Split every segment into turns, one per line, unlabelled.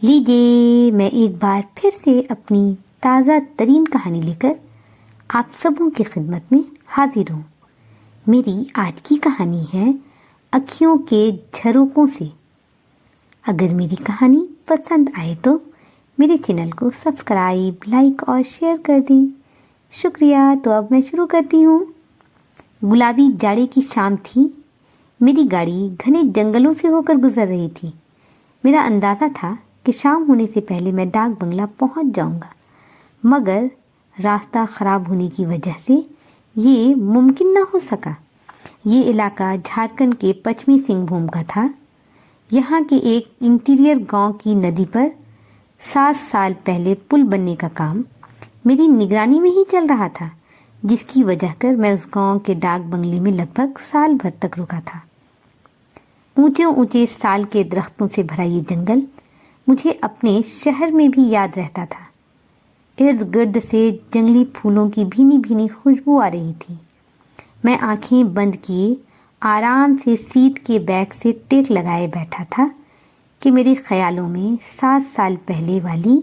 लीजिए, मैं एक बार फिर से अपनी ताज़ा तरीन कहानी लेकर आप सबों की खिदमत में हाजिर हूँ। मेरी आज की कहानी है अखियों के झरोकों से। अगर मेरी कहानी पसंद आए तो मेरे चैनल को सब्सक्राइब, लाइक और शेयर कर दें। शुक्रिया। तो अब मैं शुरू करती हूँ। गुलाबी जाड़े की शाम थी। मेरी गाड़ी घने जंगलों से होकर गुजर रही थी। मेरा अंदाज़ा था कि शाम होने से पहले मैं डाक बंगला पहुंच जाऊंगा, मगर रास्ता ख़राब होने की वजह से ये मुमकिन न हो सका। ये इलाका झारखंड के पश्चिमी सिंहभूम का था। यहाँ के एक इंटीरियर गांव की नदी पर 7 साल पहले पुल बनने का काम मेरी निगरानी में ही चल रहा था, जिसकी वजह कर मैं उस गांव के डाक बंगले में लगभग साल भर तक रुका था। ऊंचे ऊंचे साल के दरख्तों से भरा ये जंगल मुझे अपने शहर में भी याद रहता था। इर्द गिर्द से जंगली फूलों की भीनी भीनी खुशबू आ रही थी। मैं आंखें बंद किए आराम से सीट के बैक से टेक लगाए बैठा था कि मेरे ख्यालों में 7 साल पहले वाली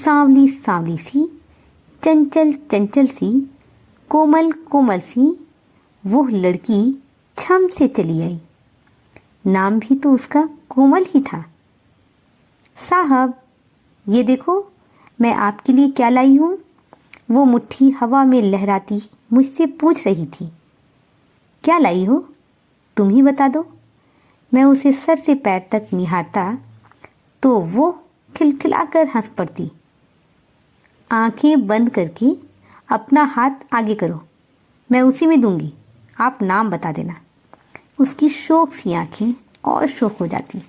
सांवली सांवली सी, चंचल चंचल सी, कोमल कोमल सी वो लड़की छम से चली आई। नाम भी तो उसका कोमल ही था। साहब, ये देखो, मैं आपके लिए क्या लाई हूँ। वो मुट्ठी हवा में लहराती मुझसे पूछ रही थी। क्या लाई हो, तुम ही बता दो। मैं उसे सर से पैर तक निहारता तो वो खिलखिलाकर हंस पड़ती। आंखें बंद करके अपना हाथ आगे करो, मैं उसी में दूंगी, आप नाम बता देना। उसकी शोक सी आंखें और शोक हो जाती।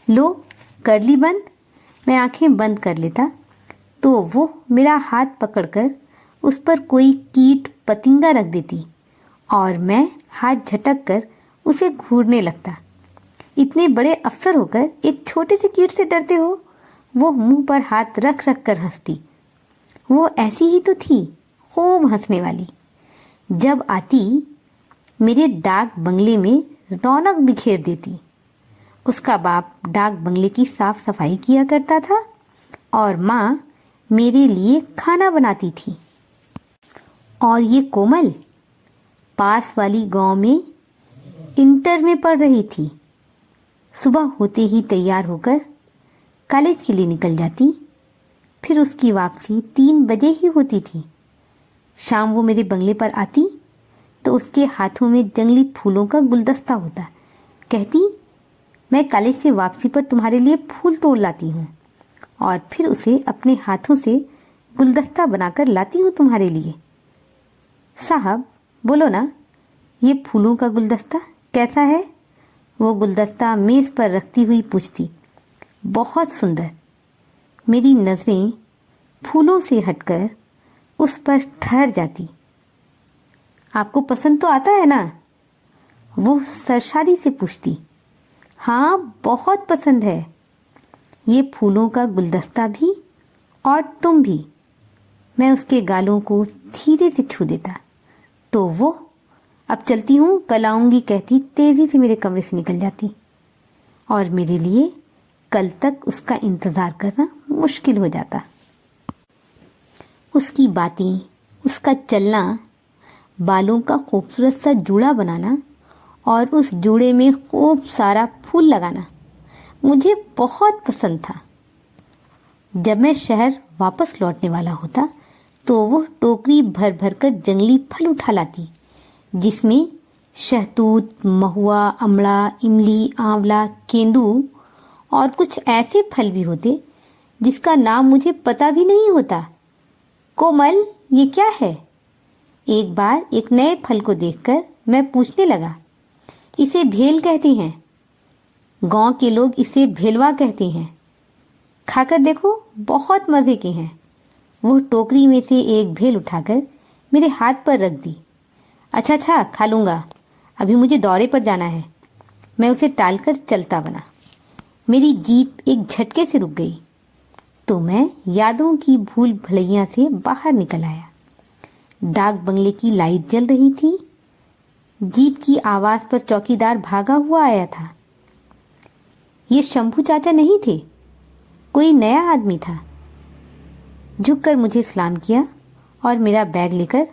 लो, कर ली बंद। मैं आंखें बंद कर लेता तो वो मेरा हाथ पकड़कर उस पर कोई कीट पतिंगा रख देती और मैं हाथ झटक कर उसे घूरने लगता। इतने बड़े अफसर होकर एक छोटे से कीट से डरते हो। वो मुंह पर हाथ रख रख कर हंसती। वो ऐसी ही तो थी, खूब हंसने वाली। जब आती मेरे डाक बंगले में रौनक बिखेर देती। उसका बाप डाक बंगले की साफ सफाई किया करता था और माँ मेरे लिए खाना बनाती थी। और ये कोमल पास वाली गांव में इंटर में पढ़ रही थी। सुबह होते ही तैयार होकर कॉलेज के लिए निकल जाती। फिर उसकी वापसी 3 बजे ही होती थी। शाम वो मेरे बंगले पर आती तो उसके हाथों में जंगली फूलों का गुलदस्ता होता। कहती, मैं कॉलेज से वापसी पर तुम्हारे लिए फूल तोड़ लाती हूँ और फिर उसे अपने हाथों से गुलदस्ता बनाकर लाती हूँ तुम्हारे लिए। साहब, बोलो ना, ये फूलों का गुलदस्ता कैसा है। वो गुलदस्ता मेज़ पर रखती हुई पूछती। बहुत सुंदर। मेरी नज़रें फूलों से हटकर उस पर ठहर जाती। आपको पसंद तो आता है ना। वो सरसारी से पूछती। हाँ, बहुत पसंद है। ये फूलों का गुलदस्ता भी और तुम भी। मैं उसके गालों को धीरे से छू देता तो वो अब चलती हूँ, कल आऊँगी कहती तेज़ी से मेरे कमरे से निकल जाती और मेरे लिए कल तक उसका इंतज़ार करना मुश्किल हो जाता। उसकी बातें, उसका चलना, बालों का खूबसूरत सा जूड़ा बनाना और उस जूड़े में खूब सारा फूल लगाना मुझे बहुत पसंद था। जब मैं शहर वापस लौटने वाला होता तो वो टोकरी भर भर कर जंगली फल उठा लाती, जिसमें शहतूत, महुआ, अमड़ा, इमली, आंवला, केंदू और कुछ ऐसे फल भी होते जिसका नाम मुझे पता भी नहीं होता। कोमल, ये क्या है। एक बार एक नए फल को देखकर मैं पूछने लगा। इसे भेल कहते हैं। गांव के लोग इसे भेलवा कहते हैं। खाकर देखो, बहुत मज़े के हैं। वो टोकरी में से एक भेल उठाकर मेरे हाथ पर रख दी। अच्छा, खा लूँगा, अभी मुझे दौरे पर जाना है। मैं उसे टालकर चलता बना। मेरी जीप एक झटके से रुक गई तो मैं यादों की भूल भुलैया से बाहर निकल आया। डाक बंगले की लाइट जल रही थी। जीप की आवाज़ पर चौकीदार भागा हुआ आया था। ये शंभू चाचा नहीं थे। कोई नया आदमी था। झुककर मुझे सलाम किया और मेरा बैग लेकर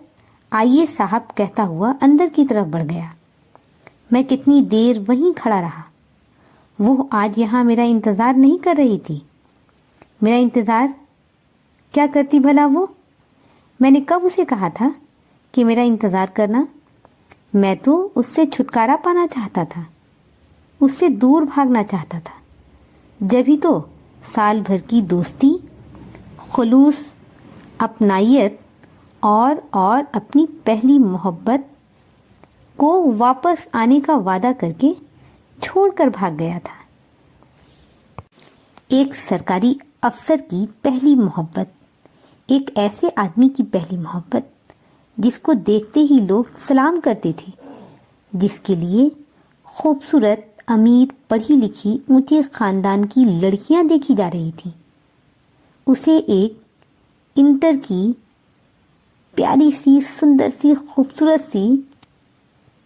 आइए साहब कहता हुआ अंदर की तरफ बढ़ गया। मैं कितनी देर वहीं खड़ा रहा। वो आज यहाँ मेरा इंतज़ार नहीं कर रही थी। मेरा इंतज़ार क्या करती भला वो? मैंने कब उसे कहा था कि मेरा इंतज़ार करना? मैं तो उससे छुटकारा पाना चाहता था, उससे दूर भागना चाहता था। जब ही तो साल भर की दोस्ती, खुलूस, अपनाइयत और अपनी पहली मोहब्बत को वापस आने का वादा करके छोड़कर भाग गया था। एक सरकारी अफसर की पहली मोहब्बत, एक ऐसे आदमी की पहली मोहब्बत जिसको देखते ही लोग सलाम करते थे, जिसके लिए खूबसूरत, अमीर, पढ़ी लिखी, ऊंचे खानदान की लड़कियां देखी जा रही थीं। उसे एक इंटर की प्यारी सी, सुंदर सी, खूबसूरत सी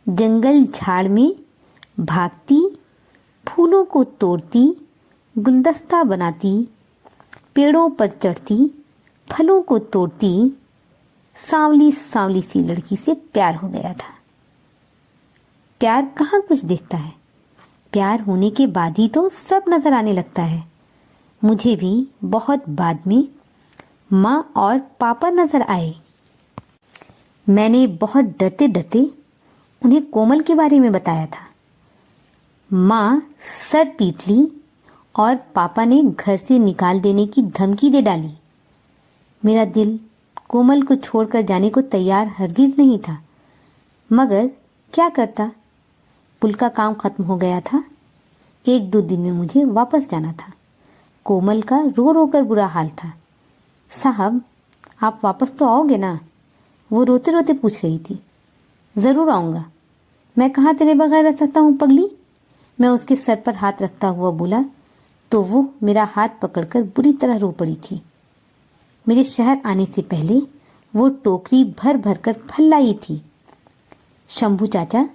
जंगल झाड़ में भागती, फूलों को तोड़ती, गुलदस्ता बनाती, पेड़ों पर चढ़ती, फलों को तोड़ती, सांवली सांवली सी लड़की से प्यार हो गया था। प्यार कहाँ कुछ देखता है, प्यार होने के बाद ही तो सब नजर आने लगता है। मुझे भी बहुत बाद में माँ और पापा नजर आए। मैंने बहुत डरते डरते उन्हें कोमल के बारे में बताया था। माँ सर पीट ली और पापा ने घर से निकाल देने की धमकी दे डाली। मेरा दिल कोमल को छोड़कर जाने को तैयार हरगिज नहीं था, मगर क्या करता, पुल का काम खत्म हो गया था। 1-2 दिन में मुझे वापस जाना था। कोमल का रो रो कर बुरा हाल था। साहब, आप वापस तो आओगे ना? वो रोते रोते पूछ रही थी। ज़रूर आऊँगा। मैं कहाँ तेरे बगैर रह सकता हूँ पगली? मैं उसके सर पर हाथ रखता हुआ बोला तो वो मेरा हाथ पकड़कर बुरी तरह रो पड़ी थी। मेरे शहर आने से पहले वो टोकरी भर भर कर फल लाई थी। शंभू चाचा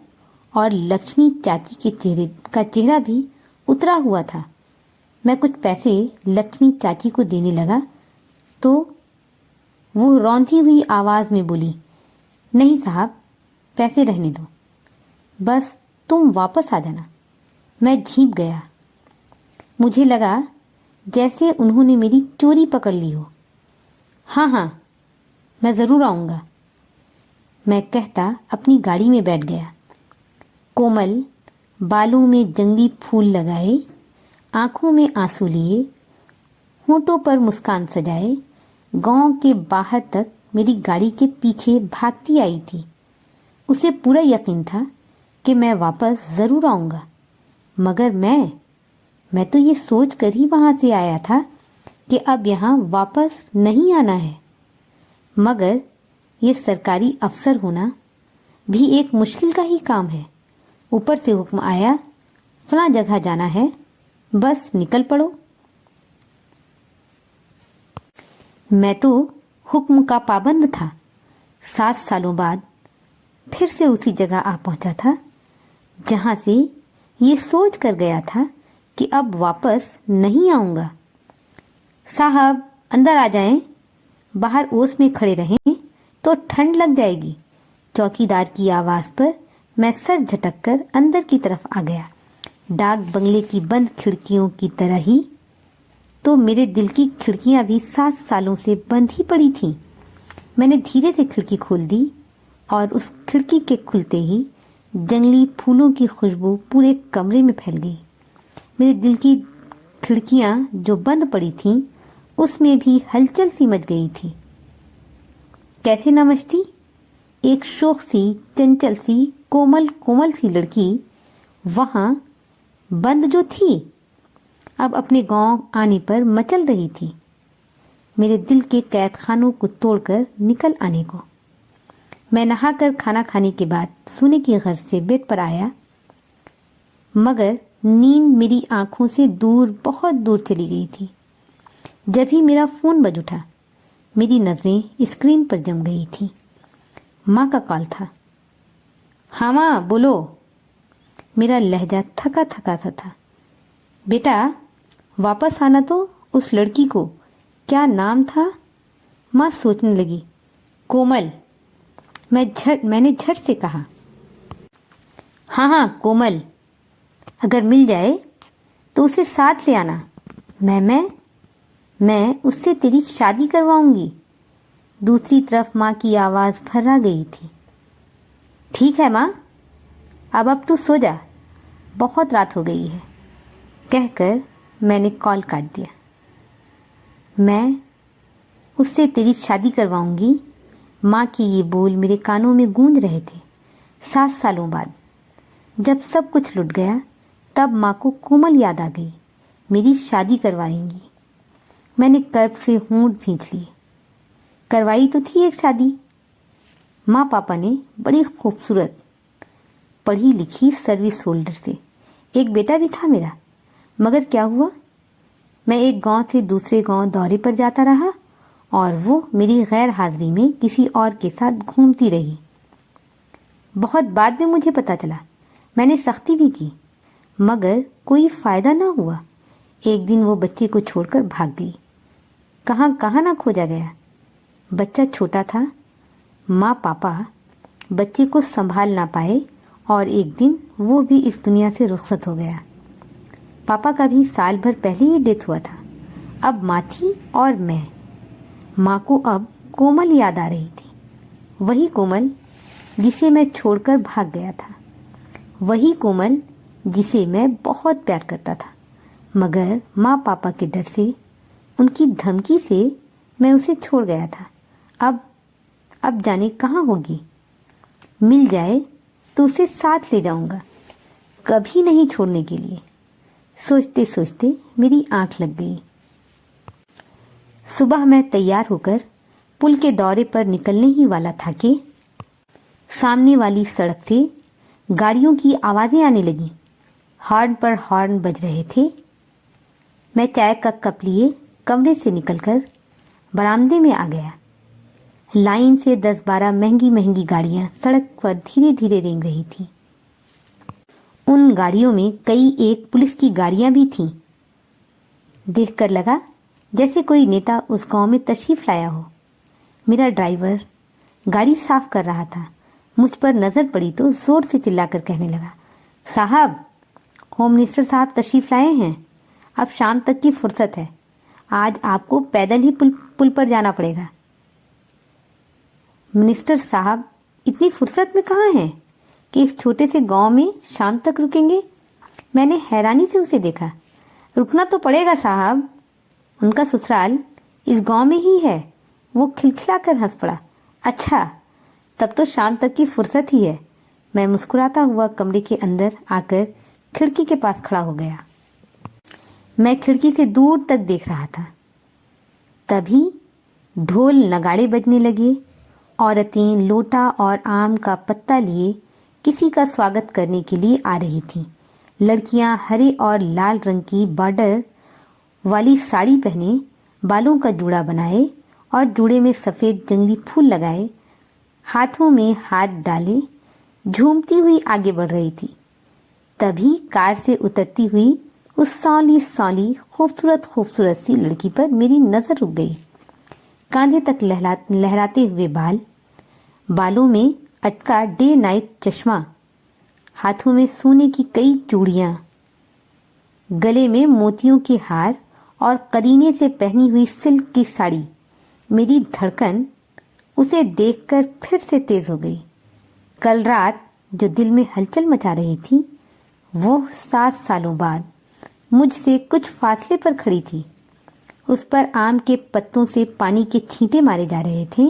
और लक्ष्मी चाची के चेहरा भी उतरा हुआ था। मैं कुछ पैसे लक्ष्मी चाची को देने लगा तो वो रौंधी हुई आवाज़ में बोली, नहीं साहब, पैसे रहने दो, बस तुम वापस आ जाना। मैं झींप गया। मुझे लगा जैसे उन्होंने मेरी चोरी पकड़ ली हो। हाँ हाँ, मैं ज़रूर आऊँगा, मैं कहता अपनी गाड़ी में बैठ गया। कोमल बालों में जंगली फूल लगाए, आंखों में आंसू लिए, होंठों पर मुस्कान सजाए, गांव के बाहर तक मेरी गाड़ी के पीछे भागती आई थी। उसे पूरा यकीन था कि मैं वापस ज़रूर आऊँगा, मगर मैं तो ये सोच कर ही वहाँ से आया था कि अब यहाँ वापस नहीं आना है। मगर ये सरकारी अफसर होना भी एक मुश्किल का ही काम है। ऊपर से हुक्म आया, फला जगह जाना है, बस निकल पड़ो। मैं तो हुक्म का पाबंद था। 7 सालों बाद फिर से उसी जगह आ पहुंचा था जहां से ये सोच कर गया था कि अब वापस नहीं आऊंगा। साहब, अंदर आ जाएं, बाहर ओस में खड़े रहें तो ठंड लग जाएगी। चौकीदार की आवाज़ पर मैं सर झटककर अंदर की तरफ आ गया। डाक बंगले की बंद खिड़कियों की तरह ही तो मेरे दिल की खिड़कियां भी 7 सालों से बंद ही पड़ी थीं। मैंने धीरे से खिड़की खोल दी और उस खिड़की के खुलते ही जंगली फूलों की खुशबू पूरे कमरे में फैल गई। मेरे दिल की खिड़कियां जो बंद पड़ी थीं, उसमें भी हलचल सी मच गई थी। कैसे न मचती? एक शोख सी, चंचल सी, कोमल कोमल सी लड़की वहां बंद जो थी, अब अपने गांव आने पर मचल रही थी, मेरे दिल के कैद खानों को तोड़कर निकल आने को। मैं नहाकर खाना खाने के बाद सोने की गर्ज से बेड पर आया, मगर नींद मेरी आंखों से दूर, बहुत दूर चली गई थी। जब ही मेरा फ़ोन बज उठा, मेरी नज़रें स्क्रीन पर जम गई थी। माँ का कॉल था। हाँ माँ, बोलो। मेरा लहजा थका थका सा था। बेटा, वापस आना तो उस लड़की को क्या नाम था? माँ सोचने लगी। कोमल। मैंने झट से कहा। हाँ हाँ, कोमल। अगर मिल जाए तो उसे साथ ले आना। मैं उससे तेरी शादी करवाऊंगी। दूसरी तरफ माँ की आवाज़ भर्रा गई थी। ठीक है माँ, अब तू सो जा, बहुत रात हो गई है, कहकर मैंने कॉल काट दिया। मैं उससे तेरी शादी करवाऊंगी। माँ के ये बोल मेरे कानों में गूंज रहे थे। 7 सालों बाद जब सब कुछ लुट गया, तब माँ को कोमल याद आ गई। मेरी शादी करवाएंगी। मैंने कर्ब से होंठ भींच लिए। करवाई तो थी एक शादी। माँ पापा ने बड़ी खूबसूरत पढ़ी लिखी सर्विस होल्डर से। एक बेटा भी था मेरा। मगर क्या हुआ, मैं एक गांव से दूसरे गांव दौरे पर जाता रहा और वो मेरी गैर हाजिरी में किसी और के साथ घूमती रही। बहुत बाद में मुझे पता चला। मैंने सख्ती भी की, मगर कोई फ़ायदा ना हुआ। एक दिन वो बच्चे को छोड़कर भाग गई। कहाँ कहाँ ना खोजा गया। बच्चा छोटा था। माँ पापा बच्चे को संभाल ना पाए और एक दिन वो भी इस दुनिया से रुखसत हो गया। पापा का भी साल भर पहले ही डेथ हुआ था। अब माँ थी और मैं। माँ को अब कोमल याद आ रही थी। वही कोमल जिसे मैं छोड़कर भाग गया था। वही कोमल जिसे मैं बहुत प्यार करता था, मगर माँ पापा के डर से, उनकी धमकी से मैं उसे छोड़ गया था। अब जाने कहाँ होगी। मिल जाए तो उसे साथ ले जाऊंगा, कभी नहीं छोड़ने के लिए। सोचते सोचते मेरी आंख लग गई। सुबह मैं तैयार होकर पुल के दौरे पर निकलने ही वाला था कि सामने वाली सड़क से गाड़ियों की आवाज़ें आने लगीं। हॉर्न पर हॉर्न बज रहे थे। मैं चाय का कप लिए कमरे से निकलकर बरामदे में आ गया। लाइन से 10-12 महंगी महंगी गाड़ियां सड़क पर धीरे धीरे रेंग रही थीं। उन गाड़ियों में कई एक पुलिस की गाड़ियां भी थीं। देखकर लगा जैसे कोई नेता उस गांव में तशरीफ लाया हो। मेरा ड्राइवर गाड़ी साफ कर रहा था। मुझ पर नजर पड़ी तो जोर से चिल्लाकर कहने लगा, साहब, होम मिनिस्टर साहब तशरीफ लाए हैं। अब शाम तक की फुर्सत है। आज आपको पैदल ही पुल पर जाना पड़ेगा। मिनिस्टर साहब इतनी फुर्सत में कहाँ हैं कि इस छोटे से गांव में शाम तक रुकेंगे? मैंने हैरानी से उसे देखा। रुकना तो पड़ेगा साहब, उनका ससुराल इस गांव में ही है। वो खिलखिलाकर हंस पड़ा। अच्छा, तब तो शाम तक की फुर्सत ही है। मैं मुस्कुराता हुआ कमरे के अंदर आकर खिड़की के पास खड़ा हो गया। मैं खिड़की से दूर तक देख रहा था। तभी ढोल नगाड़े बजने लगे। औरतें लोटा और आम का पत्ता लिए किसी का स्वागत करने के लिए आ रही थीं। लड़कियां हरे और लाल रंग की बॉर्डर वाली साड़ी पहने, बालों का जूड़ा बनाए और जूड़े में सफ़ेद जंगली फूल लगाए, हाथों में हाथ डाले झूमती हुई आगे बढ़ रही थी। तभी कार से उतरती हुई उस सौली सौली खूबसूरत सी लड़की पर मेरी नज़र रुक गई। कांधे तक लहराते हुए बालों में अटका डे नाइट चश्मा, हाथों में सोने की कई चूड़ियां, गले में मोतियों के हार और करीने से पहनी हुई सिल्क की साड़ी। मेरी धड़कन उसे देखकर फिर से तेज हो गई। कल रात जो दिल में हलचल मचा रही थी, वो 7 सालों बाद मुझसे कुछ फासले पर खड़ी थी। उस पर आम के पत्तों से पानी के छींटे मारे जा रहे थे।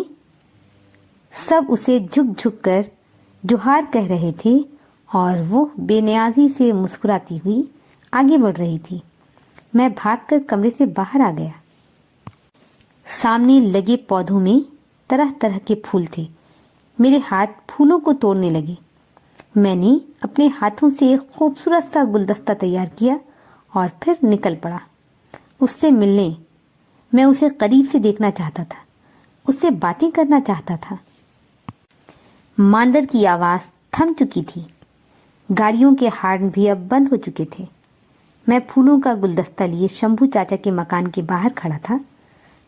सब उसे झुक झुक कर जोहार कह रहे थे और वो बेनियाजी से मुस्कुराती हुई आगे बढ़ रही थी। मैं भागकर कमरे से बाहर आ गया। सामने लगे पौधों में तरह तरह के फूल थे। मेरे हाथ फूलों को तोड़ने लगे। मैंने अपने हाथों से एक खूबसूरत सा गुलदस्ता तैयार किया और फिर निकल पड़ा उससे मिलने। मैं उसे करीब से देखना चाहता था, उससे बातें करना चाहता था। मांदर की आवाज़ थम चुकी थी। गाड़ियों के हॉर्न भी अब बंद हो चुके थे। मैं फूलों का गुलदस्ता लिए शंभू चाचा के मकान के बाहर खड़ा था।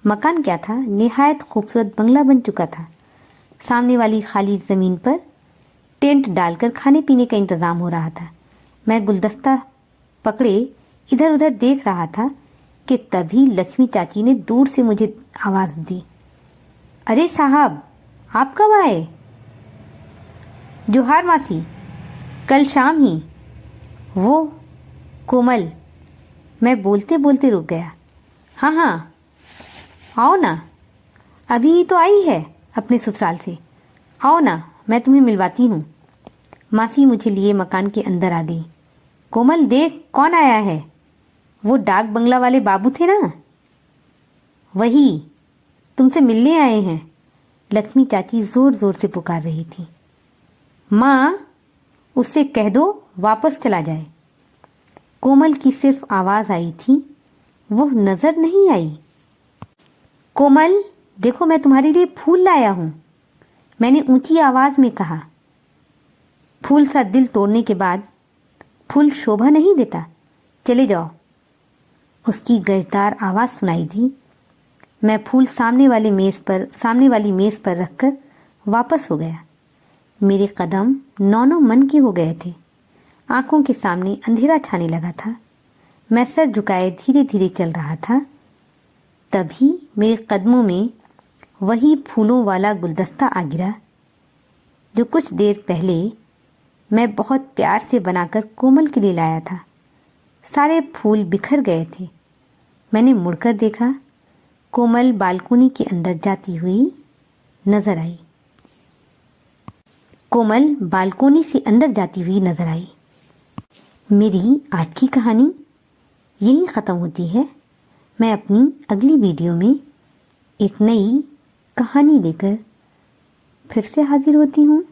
मकान क्या था, निहायत खूबसूरत बंगला बन चुका था। सामने वाली खाली ज़मीन पर टेंट डालकर खाने पीने का इंतज़ाम हो रहा था। मैं गुलदस्ता पकड़े इधर उधर देख रहा था कि तभी लक्ष्मी चाची ने दूर से मुझे आवाज़ दी, अरे साहब, आप कब आए? जोहार मासी, कल शाम ही। वो कोमल, मैं बोलते बोलते रुक गया। हाँ हाँ, आओ ना, अभी ही तो आई है अपने ससुराल से। आओ ना, मैं तुम्हें मिलवाती हूँ। मासी मुझे लिए मकान के अंदर आ गई। कोमल, देख कौन आया है। वो डाक बंगला वाले बाबू थे ना, वही तुमसे मिलने आए हैं। लक्ष्मी चाची जोर जोर से पुकार रही थी। माँ, उससे कह दो वापस चला जाए। कोमल की सिर्फ आवाज़ आई थी, वो नज़र नहीं आई। कोमल, देखो मैं तुम्हारे लिए फूल लाया हूँ, मैंने ऊंची आवाज़ में कहा। फूल सा दिल तोड़ने के बाद फूल शोभा नहीं देता, चले जाओ। उसकी गजदार आवाज़ सुनाई दी। मैं फूल सामने वाली मेज़ पर रखकर वापस हो गया। मेरे कदम नौनों मन के हो गए थे। आंखों के सामने अंधेरा छाने लगा था। मैं सर झुकाए धीरे धीरे चल रहा था। तभी मेरे कदमों में वही फूलों वाला गुलदस्ता आ गिरा जो कुछ देर पहले मैं बहुत प्यार से बनाकर कोमल के लिए लाया था। सारे फूल बिखर गए थे। मैंने मुड़कर देखा, कोमल बालकनी के अंदर जाती हुई नजर आई। कोमल बालकनी से अंदर जाती हुई नजर आई। मेरी आज की कहानी यहीं ख़त्म होती है। मैं अपनी अगली वीडियो में एक नई कहानी लेकर फिर से हाजिर होती हूँ।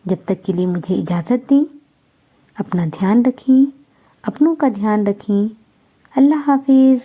जब तक के लिए मुझे इजाज़त दें। अपना ध्यान रखें, अपनों का ध्यान रखें। अल्लाह हाफिज़।